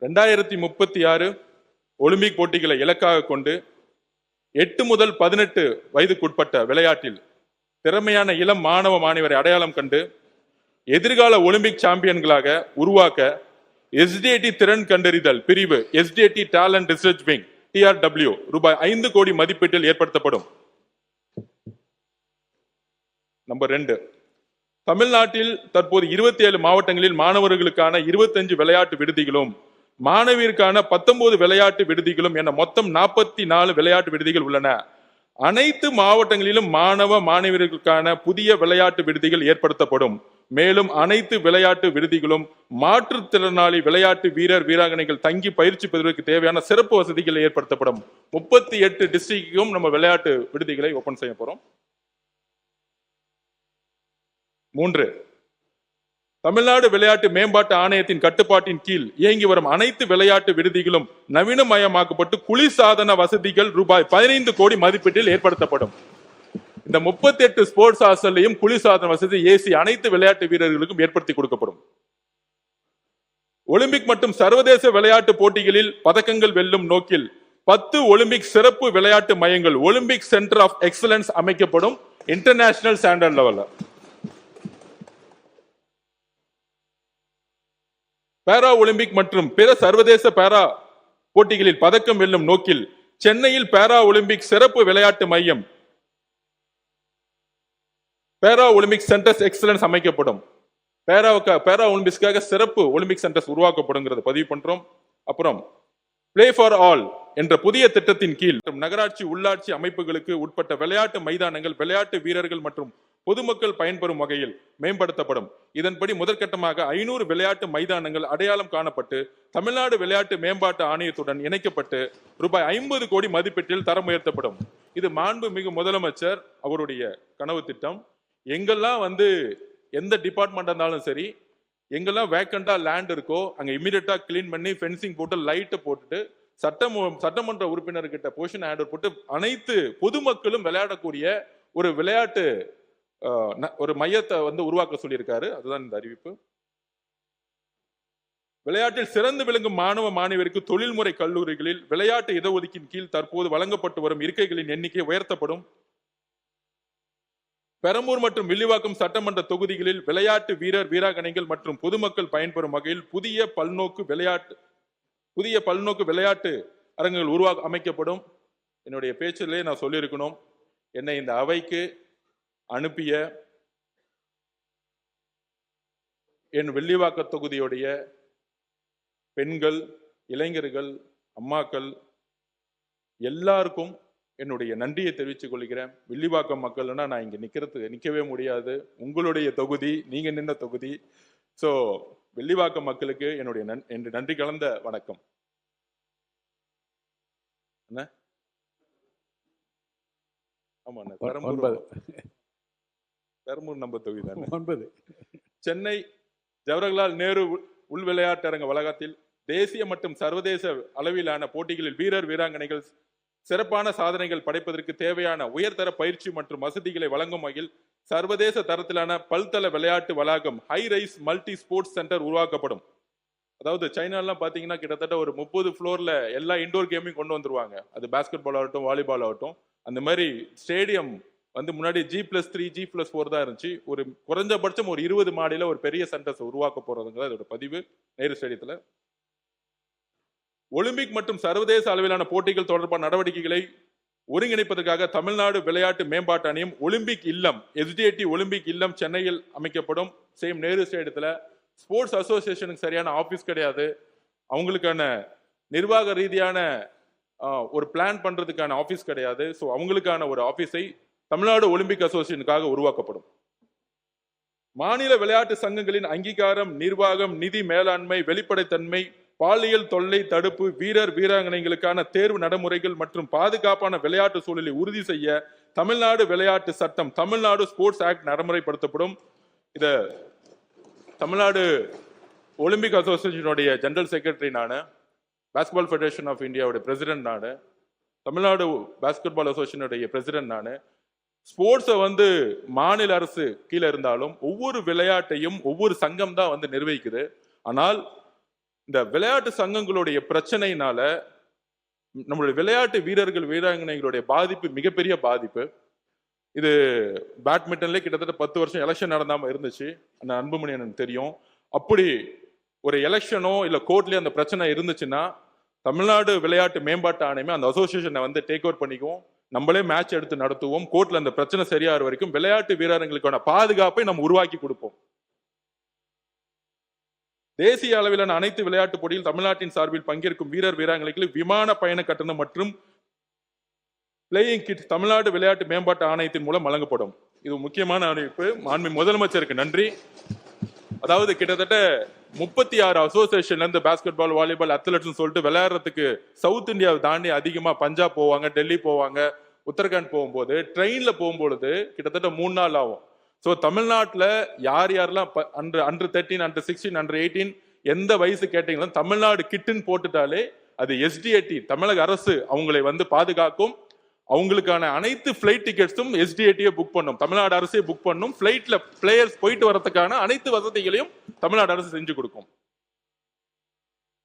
2036 Olympic போட்டிகளை இலக்காக கொண்டு 8 முதல் 18 வயதுக்குட்பட்ட விளையாட்டில் திறமையான இளம் மாணவ மாணவரை அடையாளம் கண்டு எதிர்கால ஒலிம்பிக் சாம்பியன்களாக உருவாக்க எஸ்டிஏடி திறன் கண்டறிதல் பிரிவு SDAT talent research wing TRW ரூபாய் 5 கோடி மதிப்பீட்டில் ஏற்படுத்தப்படும். நம்பர் 2, தமிழ்நாட்டில் தற்போது 27 மாவட்டங்களில் மாணவர்களுக்கான 25 விளையாட்டு விடுதிகளும் மாணவியருக்கான 19 விளையாட்டு விடுதிகளும் என மொத்தம் 44 விளையாட்டு விடுதிகள் உள்ளன. அனைத்து மாவட்டங்களிலும் மாணவ மாணவியர்களுக்கான புதிய விளையாட்டு விடுதிகள் ஏற்படுத்தப்படும். மேலும் அனைத்து விளையாட்டு விடுதிகளும் மாற்றுத்திறனாளி விளையாட்டு வீரர் வீராங்கனைகள் தங்கி பயிற்சி பெறுவதற்கு தேவையான சிறப்பு வசதிகள் ஏற்படுத்தப்படும். 38 டிஸ்ட்ரிக்டும் நம்ம விளையாட்டு விடுதிகளை ஓபன் செய்ய போறோம். 3, தமிழ்நாடு விளையாட்டு மேம்பாட்டு ஆணையத்தின் கட்டுப்பாட்டின் கீழ் இயங்கி வரும் அனைத்து விளையாட்டு விடுதிகளும் நவீனமயமாக்கப்பட்டு குளிர்சாதன வசதிகள் ரூபாய் 15 கோடி மதிப்பீட்டில் ஏற்படுத்தப்படும். இந்த 38 ஸ்போர்ட்ஸ் ஹாஸ்டல்லையும் குளிர்சாதன வசதி ஏசி அனைத்து விளையாட்டு வீரர்களுக்கும் ஏற்படுத்தி கொடுக்கப்படும். ஒலிம்பிக் மற்றும் சர்வதேச விளையாட்டு போட்டிகளில் பதக்கங்கள் வெல்லும் நோக்கில் 10 ஒலிம்பிக் சிறப்பு விளையாட்டு மையங்கள் ஒலிம்பிக் சென்டர் ஆஃப் எக்ஸலன்ஸ் அமைக்கப்படும். இன்டர்நேஷனல் ஸ்டாண்டர்ட் லெவல்ல பாரா ஒலிம்பிக் மற்றும் பிற சர்வதேச பாரா போட்டிகளில் பதக்கம் வெல்லும் நோக்கில் சென்னையில் பாரா ஒலிம்பிக் சிறப்பு விளையாட்டு மையம் பாரா ஒலிம்பிக் சென்டர்ஸ் எக்ஸலன்ஸ் அமைக்கப்படும். பாரா ஒலிம்பிக்ஸ்க்காக சிறப்பு ஒலிம்பிக் சென்டர்ஸ் உருவாக்கப்படுங்கிறத பதிவு பண்றோம். அப்புறம் பிளே ஃபார் ஆல் என்ற புதிய திட்டத்தின் கீழ் நகராட்சி உள்ளாட்சி அமைப்புகளுக்கு உட்பட்ட விளையாட்டு மைதானங்கள் விளையாட்டு வீரர்கள் மற்றும் பொதுமக்கள் பயன்பெறும் வகையில் மேம்படுத்தப்படும். இதன்படி முதற்கட்டமாக 500 விளையாட்டு மைதானங்கள் அடையாளம் காணப்பட்டு தமிழ்நாடு விளையாட்டு மேம்பாட்டு ஆணையத்துடன் இணைக்கப்பட்டு ரூபாய் 50 கோடி மதிப்பீட்டில் தரம் உயர்த்தப்படும். இது மாண்புமிகு முதலமைச்சர் அவருடைய கனவு திட்டம். எங்கெல்லாம் எந்த டிபார்ட்மெண்ட் இருந்தாலும் சரி, எங்கெல்லாம் வேக்கண்டா லேண்ட் இருக்கோ அங்க இமீடியட்டா கிளீன் பண்ணி ஃபென்சிங் போட்டு லைட்டை போட்டுட்டு சட்டமன்ற உறுப்பினர்கிட்ட பொசிஷன் ஹேண்ட் போட்டு அனைத்து பொதுமக்களும் விளையாடக்கூடிய ஒரு விளையாட்டு ஒரு மையத்தை உருவாக்க சொல்லியிருக்காரு. அதுதான் இந்த அறிவிப்பு. விளையாட்டில் சிறந்து விளங்கும் மாணவ மாணவியருக்கு தொழில்முறை கல்லூரிகளில் விளையாட்டு இடஒதுக்கீட்டின் கீழ் தற்போது வழங்கப்பட்டு வரும் இருக்கைகளின் எண்ணிக்கை உயர்த்தப்படும். பெரம்பூர் மற்றும் வில்லிவாக்கம் சட்டமன்ற தொகுதிகளில் விளையாட்டு வீரர் வீராங்கனைகள் மற்றும் பொதுமக்கள் பயன்பெறும் வகையில் புதிய பல்நோக்கு விளையாட்டு அரங்குகள் அமைக்கப்படும். என்னுடைய பேச்சிலே நான் சொல்லியிருக்கணும், என்னை இந்த அவைக்கு அனுப்பிய என் வில்லிவாக்க தொகுதியுடைய பெண்கள், இளைஞர்கள், அம்மாக்கள் எல்லாருக்கும் என்னுடைய நன்றியை தெரிவித்துக் கொள்கிறேன். வில்லிவாக்கம் மக்கள்னா நான் இங்க நிக்கவே முடியாது. உங்களுடைய தொகுதி, நீங்க நின்ற தொகுதி. சோ வில்லிவாக்கம் மக்களுக்கு என்னுடைய நன்றி கலந்த வணக்கம். ஆமா, பெரம்பூர் நம்பர் தொகுதி தான் 9. சென்னை ஜவஹர்லால் நேரு உள் விளையாட்டரங்க வளாகத்தில் தேசிய மற்றும் சர்வதேச அளவிலான போட்டிகளில் வீரர் வீராங்கனைகள் சிறப்பான சாதனைகள் படைப்பதற்கு தேவையான உயர்தர பயிற்சி மற்றும் வசதிகளை வழங்கும் வகையில் சர்வதேச தரத்திலான பல்தள விளையாட்டு வளாகம் high rise multi sports centre உருவாக்கப்படும். அதாவது சைனாலாம் பாத்தீங்கன்னா கிட்டத்தட்ட ஒரு 30 ஃப்ளோர்ல எல்லா இண்டோர் கேமையும் கொண்டு வந்துருவாங்க. அது பாஸ்கெட் பால் ஆகட்டும், வாலிபால் ஆகட்டும். அந்த மாதிரி ஸ்டேடியம் முன்னாடி G+3 G+4 தான் இருந்துச்சு. ஒரு குறைஞ்சபட்சம் ஒரு 20 மாடியில ஒரு பெரிய சென்டர்ஸ் உருவாக்க போறதுங்கிறது அதோட பதிவு. நேரு ஸ்டேடியத்துல ஒலிம்பிக் மற்றும் சர்வதேச அளவிலான போட்டிகள் தொடர்பான நடவடிக்கைகளை ஒருங்கிணைப்பதற்காக தமிழ்நாடு விளையாட்டு மேம்பாட்டு ஆணையம் ஒலிம்பிக் இல்லம் SDAT ஒலிம்பிக் இல்லம் சென்னையில் அமைக்கப்படும். சேம் நேரு ஸ்டேடியத்துல ஸ்போர்ட்ஸ் அசோசியேஷனுக்கு சரியான ஆபீஸ் கிடையாது. அவங்களுக்கான நிர்வாக ரீதியான ஒரு பிளான் பண்றதுக்கான ஆபீஸ் கிடையாது. ஸோ அவங்களுக்கான ஒரு ஆபீஸை தமிழ்நாடு ஒலிம்பிக் அசோசியேஷனுக்காக உருவாக்கப்படும். மாநில விளையாட்டு சங்கங்களின் அங்கீகாரம், நிர்வாகம், நிதி மேலாண்மை, வெளிப்படைத்தன்மை, பாலியல் தொல்லை தடுப்பு, வீரர் வீராங்கனைகளுக்கான தேர்வு நடைமுறைகள் மற்றும் பாதுகாப்பான விளையாட்டு சூழலை உறுதி செய்ய தமிழ்நாடு விளையாட்டு சட்டம் தமிழ்நாடு ஸ்போர்ட்ஸ் ஆக்ட் நடைமுறைப்படுத்தப்படும். இத தமிழ்நாடு ஒலிம்பிக் அசோசியேஷனுடைய ஜெனரல் செக்ரட்டரி நானு, பாஸ்கெட்பால் ஃபெடரேஷன் ஆஃப் இந்தியாவுடைய பிரசிடென்ட் நானு, தமிழ்நாடு பாஸ்கெட்பால் அசோசியேஷனுடைய பிரசிடென்ட் நானு. ஸ்போர்ட்ஸை மாநில அரசு கீழே இருந்தாலும் ஒவ்வொரு விளையாட்டையும் ஒவ்வொரு சங்கம் தான் நிர்வகிக்குது. ஆனால் இந்த விளையாட்டு சங்கங்களுடைய பிரச்சனையினால நம்மளுடைய விளையாட்டு வீரர்கள் வீராங்கனைகளுடைய பாதிப்பு மிகப்பெரிய பாதிப்பு. இது பேட்மிண்டன்ல கிட்டத்தட்ட 10 வருஷம் எலெக்ஷன் நடந்தாம இருந்துச்சு. அந்த அன்புமணி எனக்கு தெரியும். அப்படி ஒரு எலெக்ஷனோ இல்ல கோர்ட்லயோ அந்த பிரச்சனை இருந்துச்சுன்னா தமிழ்நாடு விளையாட்டு மேம்பாட்டு ஆணையமே அந்த அசோசியேஷனை வந்து டேக் ஓவர் பண்ணிக்குவோம். நம்மளே மேட்ச் எடுத்து நடத்துவோம். கோர்ட்ல அந்த பிரச்சனை சரியாகிற வரைக்கும் விளையாட்டு வீரர்களுக்கான பாதுகாப்பை நம்ம உருவாக்கி கொடுப்போம். தேசிய அளவிலான அனைத்து விளையாட்டு போட்டியில் தமிழ்நாட்டின் சார்பில் பங்கேற்கும் வீரர் வீராங்கனைகளுக்கு விமான பயண கட்டணம் மற்றும் பிளேயிங் கிட் தமிழ்நாடு விளையாட்டு மேம்பாட்டு ஆணையத்தின் மூலம் வழங்கப்படும். இது முக்கியமான அறிவிப்பு. மாண்புமிகு முதலமைச்சருக்கு நன்றி. அதாவது கிட்டத்தட்ட 36 அசோசியேஷன்ல இருந்து பாஸ்கெட் பால், வாலிபால், அத்லெட்ஸ் சொல்லிட்டு விளையாடுறதுக்கு சவுத் இந்தியாவை தாண்டி அதிகமா பஞ்சாப் போவாங்க, டெல்லி போவாங்க, உத்தரகாண்ட் போகும்போது ட்ரெயின்ல போகும்பொழுது கிட்டத்தட்ட 3 நாள் ஆகும். ஸோ தமிழ்நாட்டில் யாரெல்லாம் அண்டர் 13, அண்டர் 16, அண்டர் 18 எந்த வயசு கேட்டீங்களும் தமிழ்நாடு கிட்டுன்னு போட்டுட்டாலே அது எஸ்டிஏடி தமிழக அரசு அவங்களை வந்து பாதுகாக்கும். அவங்களுக்கான அனைத்து பிளைட் டிக்கெட்ஸும் எஸ்டிஏடியை புக் பண்ணும், தமிழ்நாடு அரசே புக் பண்ணும். பிளைட்ல பிளேயர்ஸ் போயிட்டு வரதுக்கான அனைத்து வசதிகளையும் தமிழ்நாடு அரசு செஞ்சு கொடுக்கும்.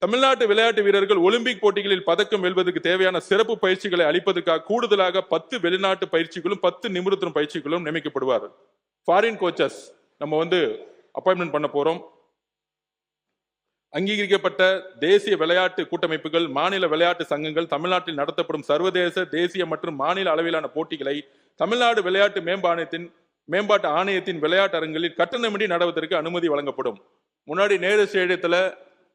தமிழ்நாட்டு விளையாட்டு வீரர்கள் ஒலிம்பிக் போட்டிகளில் பதக்கம் வெல்வதற்கு தேவையான சிறப்பு பயிற்சிகளை அளிப்பதற்காக கூடுதலாக 10 வெளிநாட்டு பயிற்சிகளும் 10 நிமிடத்தின் பயிற்சிகளும் நியமிக்கப்படுவார்கள். ஃபாரின் கோச்சஸ் நம்ம வந்து அப்பாயின்மெண்ட் பண்ண போறோம். அங்கீகரிக்கப்பட்ட தேசிய விளையாட்டு கூட்டமைப்புகள், மாநில விளையாட்டு சங்கங்கள் தமிழ்நாட்டில் நடத்தப்படும் சர்வதேச, தேசிய மற்றும் மாநில அளவிலான போட்டிகளை தமிழ்நாடு விளையாட்டு மேம்பாட்டு ஆணையத்தின் விளையாட்டு அரங்குகளில் கட்டணமின்றி நடவதற்கு அனுமதி வழங்கப்படும். முன்னாடி நேரு ஸ்டேடியத்தில்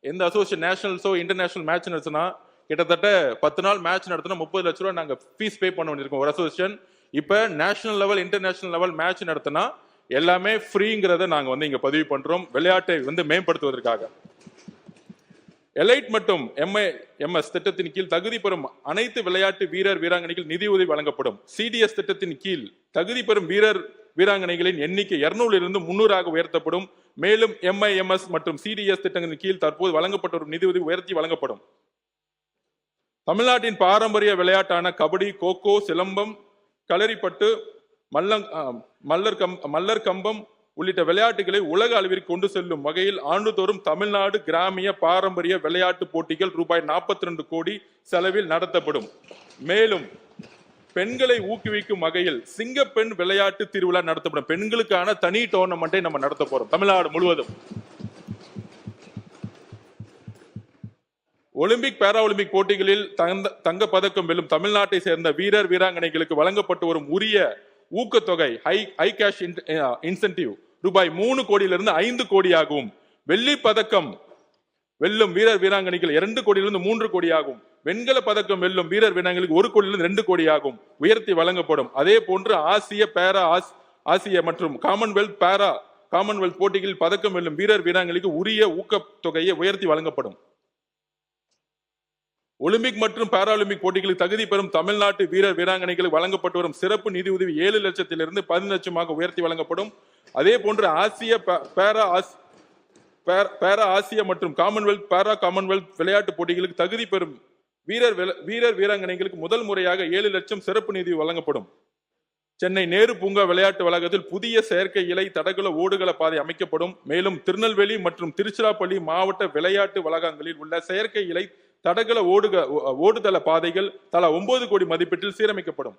எந்த அசோசியேஷன் நேஷனல்ஸோ இன்டர்நேஷனல் மேட்ச் நடத்தினா கிட்டத்தட்ட 10 நாள் மேட்ச் நடத்தினா 30 லட்ச ரூபா நாங்கள் ஃபீஸ் பே பண்ண வேண்டியிருக்கோம் ஒரு அசோசியேஷன். இப்போ national level, international level match நடத்தினா எல்லாமே ஃப்ரீங்கிறத நாங்கள் வந்து இங்கே பதிவு பண்றோம், விளையாட்டை வந்து மேம்படுத்துவதற்காக. எலைட் மற்றும் எம்ஐஎம்எஸ் திட்டத்தின் கீழ் தகுதி பெறும் அனைத்து விளையாட்டு வீரர் வீராங்கனைகள் நிதியுதவி வழங்கப்படும். சிடிஎஸ் திட்டத்தின் கீழ் தகுதி பெறும் வீரர் வீராங்கனைகளின் எண்ணிக்கை 200 இருந்து 300 உயர்த்தப்படும். மேலும் எம்ஐஎம்எஸ் மற்றும் சிடிஎஸ் திட்டங்களின் கீழ் தற்போது வழங்கப்பட்ட ஒரு நிதியுதவி உயர்த்தி வழங்கப்படும். தமிழ்நாட்டின் பாரம்பரிய விளையாட்டான கபடி, கோகோ, சிலம்பம், களரிப்பட்டு, மல்லர் கம்பம் உள்ளிட்ட விளையாட்டுகளை உலக அளவிற்கு கொண்டு செல்லும் வகையில் ஆண்டுதோறும் தமிழ்நாடு கிராமிய பாரம்பரிய விளையாட்டு போட்டிகள் ரூபாய் 42 கோடி செலவில் நடத்தப்படும். மேலும் பெண்களை ஊக்குவிக்கும் வகையில் சிங்கப்பெண் விளையாட்டு திருவிழா நடத்தப்படும். பெண்களுக்கான தனி டோர்னமெண்டை நம்ம நடத்த போறோம் தமிழ்நாடு முழுவதும். ஒலிம்பிக், பாரா ஒலிம்பிக் போட்டிகளில் தங்க பதக்கம் வெல்லும் தமிழ்நாட்டை சேர்ந்த வீரர் வீராங்கனைகளுக்கு வழங்கப்பட்டு வரும் உரிய ஊக்கத்தொகை ஹை கேஷ் இன்சென்டிவ் ரூபாய் 3 கோடியிலிருந்து 5 கோடி ஆகும். வெள்ளி பதக்கம் வெல்லும் வீரர் வீராங்கனைகள் 2 கோடியிலிருந்து 3 கோடி ஆகும். வெண்கல பதக்கம் வெல்லும் வீரர் வீராங்கனைகளுக்கு 1 கோடியிலிருந்து 2 கோடி ஆகும் உயர்த்தி வழங்கப்படும். அதே போன்று ஆசிய, பாரா ஆசிய மற்றும் காமன்வெல்த் போட்டிகளில் பதக்கம் வெல்லும் வீரர் வீராங்கனைகளுக்கு உரிய ஊக்கத்தொகையை உயர்த்தி வழங்கப்படும். ஒலிம்பிக் மற்றும் பாராலிம்பிக் போட்டிகளுக்கு தகுதி பெறும் தமிழ்நாட்டு வீரர் வீராங்கனைகளுக்கு வழங்கப்பட்டு வரும் சிறப்பு நிதியுதவி 7 லட்சத்திலிருந்து 10 லட்சமாக உயர்த்தி வழங்கப்படும். அதே போன்று ஆசிய, பாரா ஆசிய மற்றும் காமன்வெல்த் விளையாட்டு போட்டிகளுக்கு தகுதி பெறும் வீரர் வீராங்கனைகளுக்கு முதல் முறையாக 7 லட்சம் சிறப்பு நிதி வழங்கப்படும். சென்னை நேரு பூங்கா விளையாட்டு வளாகத்தில் புதிய செயற்கை இலை தடகள ஓடுகள பாதை அமைக்கப்படும். மேலும் திருநெல்வேலி மற்றும் திருச்சிராப்பள்ளி மாவட்ட விளையாட்டு வளாகங்களில் உள்ள செயற்கை இலை தடகள ஓடுதள பாதைகள் தலா 9 கோடி மதிப்பீட்டில் சீரமைக்கப்படும்.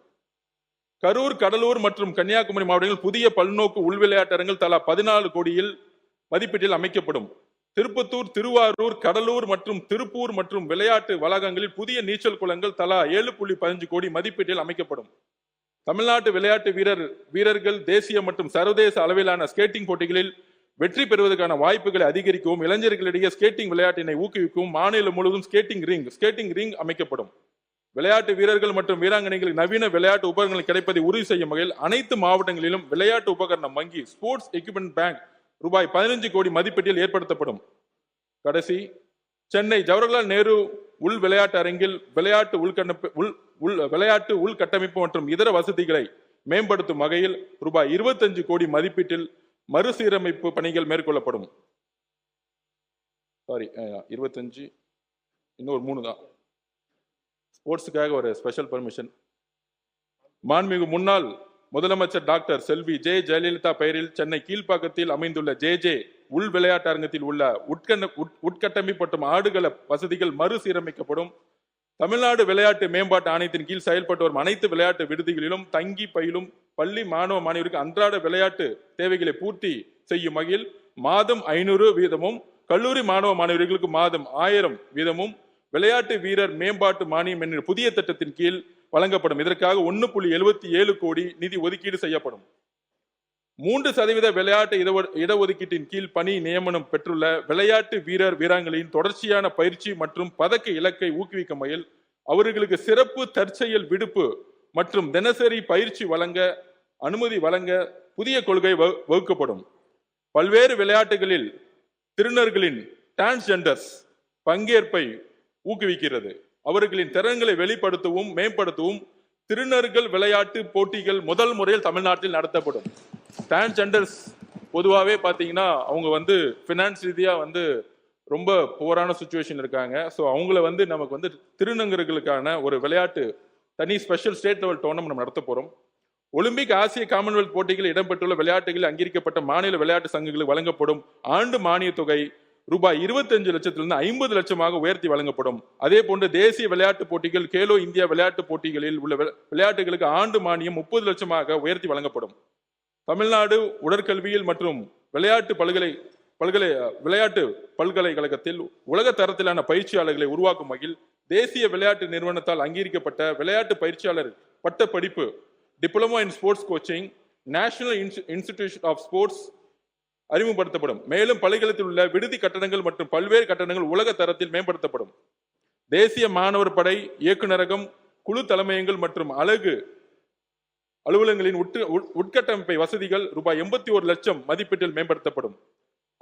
கரூர், கடலூர் மற்றும் கன்னியாகுமரி மாவட்டங்களில் புதிய பல்நோக்கு உள் விளையாட்டரங்கள் தலா 14 கோடியில் மதிப்பீட்டில் அமைக்கப்படும். திருப்பத்தூர், திருவாரூர், கடலூர் மற்றும் திருப்பூர் மற்றும் விளையாட்டு வளாகங்களில் புதிய நீச்சல் குளங்கள் தலா 7.15 கோடி மதிப்பீட்டில் அமைக்கப்படும். தமிழ்நாட்டு விளையாட்டு வீரர்கள் தேசிய மற்றும் சர்வதேச அளவிலான ஸ்கேட்டிங் போட்டிகளில் வெற்றி பெறுவதற்கான வாய்ப்புகளை அதிகரிக்கவும், இளைஞர்களிடையே ஸ்கேட்டிங் விளையாட்டினை ஊக்குவிக்கவும் மாநிலம் முழுவதும் ஸ்கேட்டிங் ரிங் அமைக்கப்படும். விளையாட்டு வீரர்கள் மற்றும் வீராங்கனைகளுக்கு நவீன விளையாட்டு உபகரணங்கள் கிடைப்பதை உறுதி செய்யும் வகையில் அனைத்து மாவட்டங்களிலும் விளையாட்டு உபகரணம் வங்கி, ஸ்போர்ட்ஸ் எக்யூப்மெண்ட் பேங்க் ரூபாய் 15 கோடி மதிப்பீட்டில் ஏற்படுத்தப்படும். கடைசி, சென்னை ஜவஹர்லால் நேரு உள் விளையாட்டு அரங்கில் விளையாட்டு உள்கட்டமைப்பு மற்றும் இதர வசதிகளை மேம்படுத்தும் வகையில் ரூபாய் 25 கோடி மதிப்பீட்டில் மறுசீரமைப்பு பணிகள் மேற்கொள்ளப்படும். 25 இன்னொரு 3 தான். ஸ்போர்ட்ஸுக்காக ஒரு ஸ்பெஷல் பர்மிஷன். மாண்புமிகு முன்னாள் முதலமைச்சர் டாக்டர் செல்வி ஜெயலலிதா பெயரில் சென்னை கீழ்ப்பாக்கத்தில் அமைந்துள்ள ஜே உள் விளையாட்டு அரங்கத்தில் உள்ள உட்கட்டமைப்பட்ட ஆடுகள வசதிகள் மறுசீரமைக்கப்படும். தமிழ்நாடு விளையாட்டு மேம்பாட்டு ஆணையத்தின் கீழ் செயல்பட்டு வரும் அனைத்து விளையாட்டு விடுதிகளிலும் தங்கி பயிலும் பள்ளி மாணவ மாணவருக்கு அன்றாட விளையாட்டு தேவைகளை பூர்த்தி செய்யும் வகையில் மாதம் 500 வீதமும், கல்லூரி மாணவ மாணவர்களுக்கு மாதம் 1000 வீதமும் விளையாட்டு வீரர் மேம்பாட்டு மானியம் என்ற புதிய திட்டத்தின் கீழ் வழங்கப்படும். இதற்காக 1.77 கோடி நிதி ஒதுக்கீடு செய்யப்படும். 3% விளையாட்டு இடஒதுக்கீட்டின் கீழ் பணி நியமனம் பெற்றுள்ள விளையாட்டு வீரர் வீராங்கனையின் தொடர்ச்சியான பயிற்சி மற்றும் பதக்க இலக்கை ஊக்குவிக்கும் வகையில் அவர்களுக்கு சிறப்பு தற்செயல் விடுப்பு மற்றும் தினசரி பயிற்சி வழங்க அனுமதி வழங்க புதிய கொள்கை வகுக்கப்படும். பல்வேறு விளையாட்டுகளில் திருநர்களின் டிரான்ஸ்ஜெண்டர்ஸ் பங்கேற்பை ஊக்குவிக்கிறது. அவர்களின் திறன்களை வெளிப்படுத்தவும் மேம்படுத்தவும் திருநர்கள் விளையாட்டு போட்டிகள் முதல் முறையில் தமிழ்நாட்டில் நடத்தப்படும். டிரான்ஸ்ஜெண்டர்ஸ் பொதுவாகவே பார்த்தீங்கன்னா அவங்க ஃபினான்ஸ் ரீதியாக ரொம்ப புவரான சுச்சுவேஷன் இருக்காங்க. ஸோ அவங்கள நமக்கு திருநங்கர்களுக்கான ஒரு விளையாட்டு தனி ஸ்பெஷல் ஸ்டேட் லெவல் டோர்னமெண்ட் நம்ம நடத்த போகிறோம். ஒலிம்பிக், ஆசிய, காமன்வெல்த் போட்டிகளில் இடம்பெற்றுள்ள விளையாட்டுகளில் அங்கீகரிக்கப்பட்ட மாநில விளையாட்டு சங்கங்களுக்கு வழங்கப்படும் ஆண்டு மானிய தொகை ரூபாய் 25 லட்சத்திலிருந்து 50 லட்சமாக உயர்த்தி வழங்கப்படும். அதே போன்று தேசிய விளையாட்டு போட்டிகள், கேலோ இந்தியா விளையாட்டு போட்டிகளில் உள்ள விளையாட்டுகளுக்கு ஆண்டு மானியம் 30 லட்சமாக உயர்த்தி வழங்கப்படும். தமிழ்நாடு உடற்கல்வியில் மற்றும் விளையாட்டு பல்கலைக்கழகத்தில் உலக தரத்திலான பயிற்சியாளர்களை உருவாக்கும் வகையில் தேசிய விளையாட்டு நிறுவனத்தால் அங்கீகரிக்கப்பட்ட விளையாட்டு பயிற்சியாளர் பட்ட படிப்பு diploma in sports coaching national institution of sports அறிமுகப்படுத்தப்படும். மேலும் பல்கலைக்கழகத்தில் உள்ள விடுதி கட்டடங்கள் மற்றும் பல்வேறு கட்டடங்கள் உலக தரத்தில் மேம்படுத்தப்படும். தேசிய மாணவர் படை இயக்குநரகம், குழு தலைமையங்கள் மற்றும் அலுவலகங்களின் உட்கட்டமைப்பை வசதிகள் ரூபாய் 81 லட்சம் மதிப்பீட்டில் மேம்படுத்தப்படும்.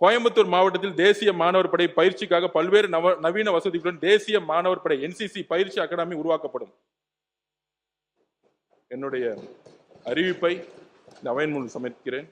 கோயம்புத்தூர் மாவட்டத்தில் தேசிய மாணவர் படை பயிற்சிக்காக பல்வேறு நவீன வசதிகளுடன் தேசிய மாணவர் படை NCC பயிற்சி அகாடமி உருவாக்கப்படும். என்னுடைய அறிவிப்பை இந்த அவையின் முன் சமர்ப்பிக்கிறேன்.